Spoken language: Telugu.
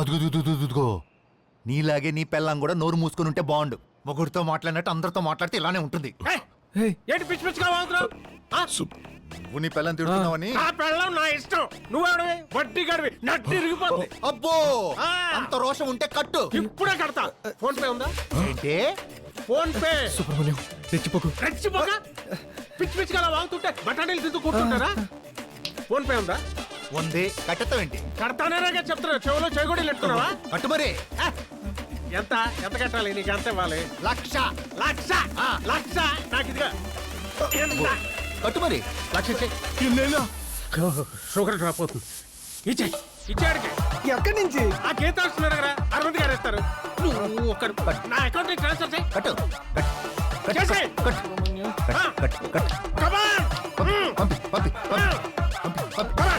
అదుగో నీలాగే నీ పెళ్ళం కూడా నోరు మూసుకొని ఉంటే బాగుండు. మొగుడితో మాట్లాడినట్టు అందరితో మాట్లాడితే ఇలానే ఉంటుంది. ఏంటి పిచ్చి పిచ్చిగా వాగుతున్నావు? నువ్వు నీ పెళ్ళం తిడుతున్నావని. ఆ పెళ్ళం నా ఇష్టం. నువ్వెవడివి? వడ్డీ గడివి నట్టి ఇరిగిపోతుంది. అబ్బో అంత రోషం ఉంటే కట్టు. ఇప్పుడే కడతా. ఫోన్ పే ఉందా? ఏంటి ఫోన్ పే. సుబ్రహ్మణ్యం రెచ్చిపోకు. రెచ్చిపోక పిచ్చి పిచ్చిగా అలా వాగుతుంటే బఠానీలు తింటూ కూర్చుంటారా? ఫోన్ పే ఉందా? ఉంది. కట్టెత్తావేంటి? కడతానే చెప్తున్నా. చెవులో చెగొడీలు ఎట్టుకున్నావా? కట్టు మరి. ఎంత ఎంత కట్టాలి? నీకు ఎంత ఇవ్వాలి? 1,00,000. లక్ష. లక్ష నాకు ఇదిగా ఎంత? కట్టు మరి. 1,00,000 షుగర్ డ్రాప్ అవుతుంది. ఇచ్చాడికి ఎక్కడి నుంచి? ఆ గీతాల్సిన దగ్గర 60 గారు ఇస్తారు. నువ్వు ఒక్కడు నా అకౌంట్ ట్రాన్స్ఫర్ చేయి. కట్టు. చేసేయ్. కట్టు. Come on! పంపి. Come on!